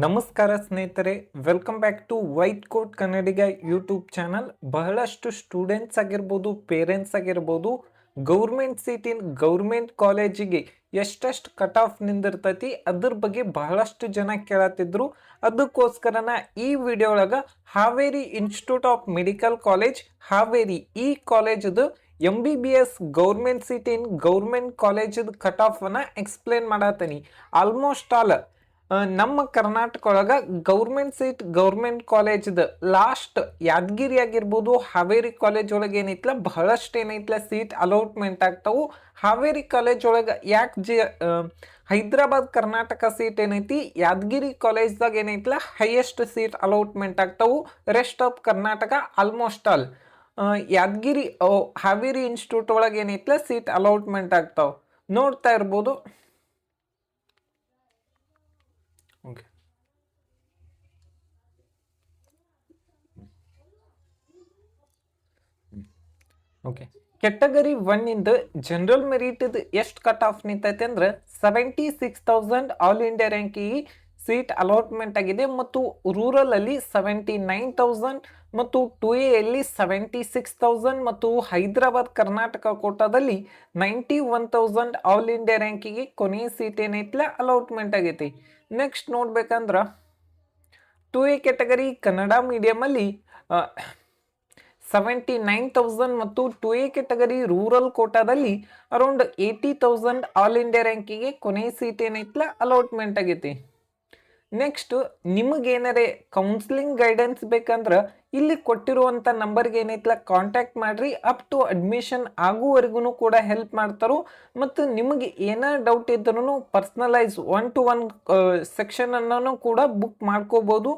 ನಮಸ್ಕಾರ ಸ್ನೇಹಿತರೆ, welcome back to white coat Kannadiga YouTube channel. ಬಹಳಷ್ಟು ಸ್ಟೂಡೆಂಟ್ಸ್ ಆಗಿರ್ಬೋದು, ಪೇರೆಂಟ್ಸ್ ಆಗಿರ್ಬೋದು, ಗೌರ್ಮೆಂಟ್ ಸೀಟ್ ಇನ್ ಗೌರ್ಮೆಂಟ್ ಕಾಲೇಜಿಗೆ ಎಷ್ಟೆಷ್ಟು ಕಟ್ ಆಫ್ ನಿಂದಿರ್ತೈತಿ ಅದ್ರ ಬಗ್ಗೆ ಬಹಳಷ್ಟು ಜನ ಕೇಳತ್ತಿದ್ರು. ಅದಕ್ಕೋಸ್ಕರನ ಈ ವಿಡಿಯೋ ಒಳಗೆ Haveri institute of medical college Haveri ಈ ಕಾಲೇಜದು MBBS government seat in government ಕಾಲೇಜದ ಕಟ್ ಆಫನ್ನು ಎಕ್ಸ್ಪ್ಲೇನ್ ಮಾಡತ್ತೀನಿ. ಆಲ್ಮೋಸ್ಟ್ ಆಲ್ ನಮ್ಮ ಕರ್ನಾಟಕ ಒಳಗೆ ಗೌರ್ಮೆಂಟ್ ಸೀಟ್ ಗೌರ್ಮೆಂಟ್ ಕಾಲೇಜ್ದ ಲಾಸ್ಟ್ ಯಾದಗಿರಿ ಆಗಿರ್ಬೋದು, ಹಾವೇರಿ ಕಾಲೇಜ್ ಒಳಗೆ ಏನೈತ್ಲ ಬಹಳಷ್ಟು ಏನೈತ್ಲ ಸೀಟ್ ಅಲೌಟ್ಮೆಂಟ್ ಆಗ್ತಾವು. ಹಾವೇರಿ ಕಾಲೇಜ್ ಒಳಗೆ ಯಾಕೆ ಹೈದ್ರಾಬಾದ್ ಕರ್ನಾಟಕ ಸೀಟ್ ಏನೈತಿ, ಯಾದಗಿರಿ ಕಾಲೇಜ್ದಾಗ ಏನೈತ್ಲ ಹೈಯೆಸ್ಟ್ ಸೀಟ್ ಅಲೌಟ್ಮೆಂಟ್ ಆಗ್ತಾವು. Rest of Karnataka almost all Yadagiri Haveri institute ಒಳಗೆ ಏನೈತ್ಲ ಸೀಟ್ ಅಲೌಟ್ಮೆಂಟ್ ಆಗ್ತಾವೆ. ನೋಡ್ತಾ ಇರ್ಬೋದು. Okay, okay. ಕೆಟಗರಿ 1 ಇಂದ ಜನರಲ್ ಮೆರಿಟ್ ಎಷ್ಟು ಕಟ್ ಆಫ್ ನಿಂತೈತೆ ಅಂದ್ರೆ 76,000 ಆಲ್ ಇಂಡಿಯಾ ರ್ಯಾಂಕಿಗೆ ಸೀಟ್ ಅಲಾಟ್ಮೆಂಟ್ ಆಗಿದೆ. ಮತ್ತು ರೂರಲ್ ಅಲ್ಲಿ 79,000 ಮತ್ತು 2A ಅಲ್ಲಿ 76,000 ಮತ್ತು ಹೈದರಾಬಾದ್ ಕರ್ನಾಟಕ ಕೋಟಾದಲ್ಲಿ 91,000 ಆಲ್ ಇಂಡಿಯಾ ರ್ಯಾಂಕಿಗೆ ಕೊನೆಯ ಸೀಟ್ ಏನೈತಿಲ್ಲ ಅಲಾಟ್ಮೆಂಟ್ ಆಗೈತಿ. ನೆಕ್ಸ್ಟ್ ನೋಡ್ಬೇಕಂದ್ರ 2A ಕೆಟಗರಿ ಕನ್ನಡ ಮೀಡಿಯಮಲ್ಲಿ 79,000 ಮತ್ತು 2A ಕೆಟಗರಿ ರೂರಲ್ ಕೋಟಾದಲ್ಲಿ ಅರೌಂಡ್ 80,000 ಆಲ್ ಇಂಡಿಯಾ ರ್ಯಾಂಕಿಗೆ ಕೊನೆಯ ಸೀಟ್ ಏನೈತಿಲ್ಲ ಅಲಾಟ್ಮೆಂಟ್ ಆಗೈತಿ. ನೆಕ್ಸ್ಟ್ ನಿಮಗೇನಾರೇ ಕೌನ್ಸಿಲಿಂಗ್ ಗೈಡೆನ್ಸ್ ಬೇಕಂದ್ರೆ ಇಲ್ಲಿ ಕೊಟ್ಟಿರುವಂಥ ನಂಬರ್ಗೆ ಏನೈತಿಲ್ಲ ಕಾಂಟ್ಯಾಕ್ಟ್ ಮಾಡಿರಿ. ಅಪ್ ಟು ಅಡ್ಮಿಷನ್ ಆಗುವವರೆಗೂ ಕೂಡ ಹೆಲ್ಪ್ ಮಾಡ್ತಾರೋ. ಮತ್ತು ನಿಮಗೆ ಏನೋ ಡೌಟ್ ಇದ್ರೂ ಪರ್ಸ್ನಲೈಸ್ 1-to-1 ಸೆಕ್ಷನನ್ನು ಕೂಡ ಬುಕ್ ಮಾಡ್ಕೋಬೋದು.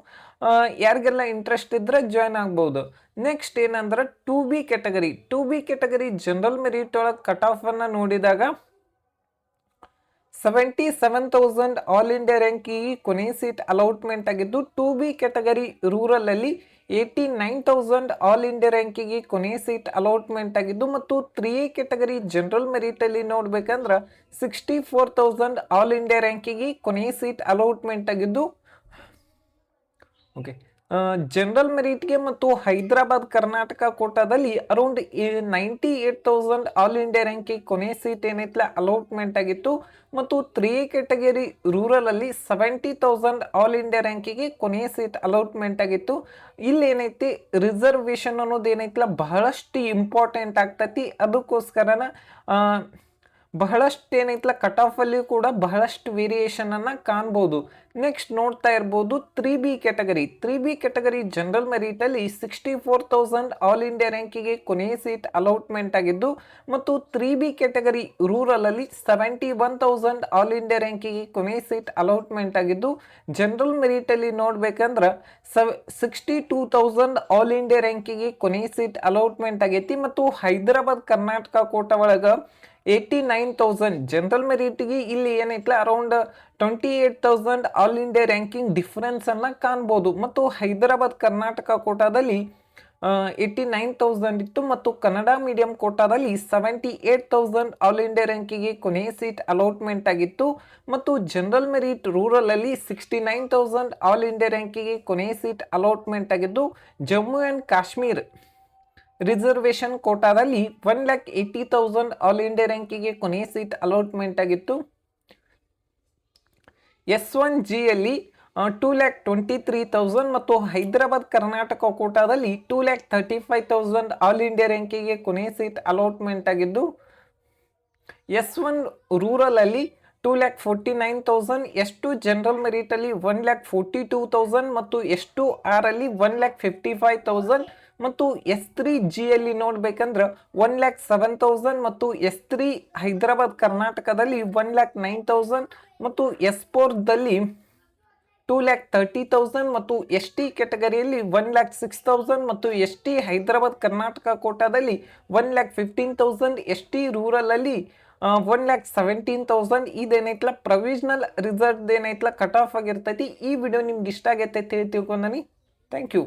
ಯಾರಿಗೆಲ್ಲ ಇಂಟ್ರೆಸ್ಟ್ ಇದ್ದರೆ ಜಾಯ್ನ್ ಆಗ್ಬೋದು. ನೆಕ್ಸ್ಟ್ ಏನಂದ್ರೆ 2B ಕೆಟಗರಿ ಜನರಲ್ ಮೆರಿಟ್ ಒಳಗೆ ಕಟ್ ಆಫನ್ನು ನೋಡಿದಾಗ 77,000 ಆಲ್ ಇಂಡಿಯಾ ರ್ಯಾಂಕಿಗೆ ಕೊನೆಯ ಸೀಟ್ ಅಲಾಟ್ಮೆಂಟ್ ಆಗಿದ್ದು. 2B ಕೆಟಗರಿ ರೂರಲ್ ಅಲ್ಲಿ 89,000 ಆಲ್ ಇಂಡಿಯಾ ರ್ಯಾಂಕಿಗೆ ಕೊನೆಯ ಸೀಟ್ ಅಲಾಟ್ಮೆಂಟ್ ಆಗಿದ್ದು. ಮತ್ತು 3A ಕೆಟಗರಿ ಜನರಲ್ ಮೆರಿಟ್ ಅಲ್ಲಿ ನೋಡ್ಬೇಕಂದ್ರೆ 64,000 ಆಲ್ ಇಂಡಿಯಾ ರ್ಯಾಂಕಿಗೆ ಕೊನೆಯ ಸೀಟ್ ಅಲಾಟ್ಮೆಂಟ್ ಆಗಿದ್ದು. ಓಕೆ, ಜನರಲ್ ಮೆರಿಟ್ಗೆ ಮತ್ತು ಹೈದರಾಬಾದ್ ಕರ್ನಾಟಕ ಕೋಟಾದಲ್ಲಿ ಅರೌಂಡ್ 98,000 ಆಲ್ ಇಂಡಿಯಾ ರ್ಯಾಂಕಿಗೆ ಕೊನೆಯ ಸೀಟ್ ಏನೈತಿಲ್ಲ ಅಲಾಟ್ಮೆಂಟ್ ಆಗಿತ್ತು. ಮತ್ತು 3A ಕೆಟಗರಿ ರೂರಲ್ ಅಲ್ಲಿ 70,000 ಆಲ್ ಇಂಡಿಯಾ ರ್ಯಾಂಕಿಗೆ ಕೊನೆಯ ಸೀಟ್ ಅಲಾಟ್ಮೆಂಟ್ ಆಗಿತ್ತು. ಇಲ್ಲಿ ಏನೈತಿ ರಿಸರ್ವೇಷನ್ ಅನ್ನೋದು ಏನೈತಿಲ್ಲ ಬಹಳಷ್ಟು ಇಂಪಾರ್ಟೆಂಟ್ ಆಗ್ತೈತಿ. ಅದಕ್ಕೋಸ್ಕರನ ಬಹಳಷ್ಟು ಏನೈತಿಲ್ಲ ಕಟ್ ಆಫ್ ಅಲ್ಲಿ ಕೂಡ ಬಹಳಷ್ಟು ವೇರಿಯೇಷನ್ ಅನ್ನ ಕಾಣ್ಬೋದು. ನೆಕ್ಸ್ಟ್ ನೋಡ್ತಾ ಇರ್ಬೋದು 3B ಕೆಟಗರಿ ಜನರಲ್ ಮೆರಿಟ್ ಅಲ್ಲಿ 64,000 ಆಲ್ ಇಂಡಿಯಾ ರ್ಯಾಂಕಿಗೆ ಕೊನೆಯ ಸೀಟ್ ಅಲಾಟ್ಮೆಂಟ್ ಆಗಿದ್ದು. ಮತ್ತು 3B ಕೆಟಗರಿ ರೂರಲ್ ಅಲ್ಲಿ 71,000 ಆಲ್ ಇಂಡಿಯಾ ರ್ಯಾಂಕಿಗೆ ಕೊನೆಯ ಸೀಟ್ ಅಲಾಟ್ಮೆಂಟ್ ಆಗಿದ್ದು. ಜನರಲ್ ಮೆರಿಟ್ ಅಲ್ಲಿ ನೋಡ್ಬೇಕಂದ್ರೆ 62,000 ಆಲ್ ಇಂಡಿಯಾ ರ್ಯಾಂಕಿಗೆ ಕೊನೆಯ ಸೀಟ್ ಅಲಾಟ್ಮೆಂಟ್ ಆಗೈತಿ. ಮತ್ತು ಹೈದರಾಬಾದ್ ಕರ್ನಾಟಕ ಕೋಟಾ ಒಳಗ 89,000 ಜನರಲ್ ಮೆರಿಟ್ಗೆ ಇಲ್ಲಿ ಏನೈತಿಲ್ಲ around 28,000 all India ranking difference ಅನ್ನ ಕಾಣ್ಬೋದು. ಮತ್ತು ಹೈದರಾಬಾದ್ ಕರ್ನಾಟಕ ಕೋಟಾದಲ್ಲಿ 89,000 ಇತ್ತು. ಮತ್ತು ಕನ್ನಡ ಮೀಡಿಯಂ ಕೋಟಾದಲ್ಲಿ 78,000 ಆಲ್ ಇಂಡಿಯಾ ರ್ಯಾಂಕಿಗೆ ಕೊನೆಯ ಸೀಟ್ ಅಲಾಟ್ಮೆಂಟ್ ಆಗಿತ್ತು. ಮತ್ತು ಜನರಲ್ ಮೆರಿಟ್ ರೂರಲ್ ಅಲ್ಲಿ 69,000 ಆಲ್ ಇಂಡಿಯಾ ರ್ಯಾಂಕಿಗೆ ಕೊನೆಯ ಸೀಟ್ ಅಲಾಟ್ಮೆಂಟ್ ಆಗಿದ್ದು. ಜಮ್ಮು ಆ್ಯಂಡ್ ಕಾಶ್ಮೀರ್ ರಿಸರ್ವೇಷನ್ ಕೋಟಾದಲ್ಲಿ 1,80,000 ಆಲ್ ಇಂಡಿಯಾ ರ್ಯಾಂಕಿಗೆ ಕೊನೆಯ ಸೀಟ್ ಅಲಾಟ್ಮೆಂಟ್ ಆಗಿತ್ತು. S1G ಅಲ್ಲಿ 2,23,000 ಮತ್ತು ಹೈದರಾಬಾದ್ ಕರ್ನಾಟಕ ಕೋಟಾದಲ್ಲಿ 2,35,000 ಆಲ್ ಇಂಡಿಯಾ ರ್ಯಾಂಕಿಗೆ ಕೊನೆಯ ಸೀಟ್ ಅಲಾಟ್ಮೆಂಟ್ ಆಗಿದ್ದು. S1 ರೂರಲ್ ಅಲ್ಲಿ 2,49,000, S2 ಜನರಲ್ ಮೆರಿಟ್ ಅಲ್ಲಿ 1,42,000 ಮತ್ತು S2R ಅಲ್ಲಿ 1,55,000 ಮತ್ತು S3G ಅಲ್ಲಿ ನೋಡ್ಬೇಕಂದ್ರೆ 1,07,000 ಮತ್ತು S3 ಹೈದರಾಬಾದ್ ಕರ್ನಾಟಕದಲ್ಲಿ 1,09,000 ಮತ್ತು S4ದಲ್ಲಿ 2,30,000 ಮತ್ತು ST ಕೆಟಗರಿಯಲ್ಲಿ 1,06,000 ಮತ್ತು ST ಹೈದರಾಬಾದ್ ಕರ್ನಾಟಕ ಕೋಟಾದಲ್ಲಿ 1,15,000, ST ರೂರಲ್ ಅಲ್ಲಿ 1,17,000. ಇದೇನೈತ್ಲ ಪ್ರೊವಿಷನಲ್ ರಿಸಲ್ಟ್ ಏನೈತ್ಲ ಕಟ್ ಆಫ್ ಆಗಿರ್ತೈತಿ. ಈ ವಿಡಿಯೋ ನಿಮ್ಗೆ ಇಷ್ಟ ಆಗೈತೆ ತಿಳ್ಕೊಂಡನಿ. Thank you.